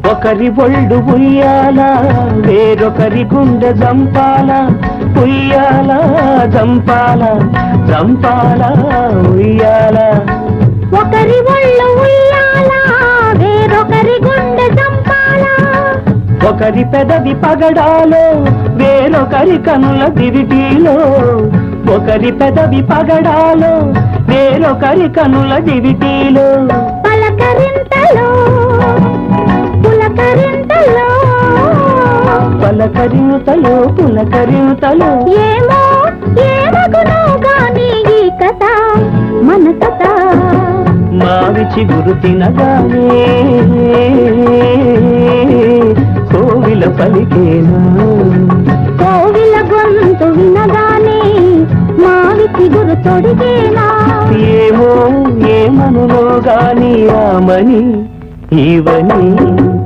ఒకరి ఒళ్ళు ఉయ్యాల వేరొకరి గుండె జంపాల ఉయ్యాల జంపాల జంపాల ఉయ్యాల ఒకరి ఒళ్ళు ఉయ్యాల వేరొకరి గుండె జంపాల ఒకరి పెదవి పగడాలో వేరొకరి కనుల దివిటీలో ఒకరి పెదవి పగడాలో వేరొకరి కనుల దివిటీలో పలకరింతలో పులకరింతలో పలకరింతలో పులకరింతలో ఏమో ఏమగునో గాని ఈ కథ మన కథ మావి చిగురు తినగానే కోవిల పలికేనా కోవిల గొంతు వినగానే మావి చిగురు తొడిగేనా ఏమో ఏమనులో గాని ఆమని ఇవని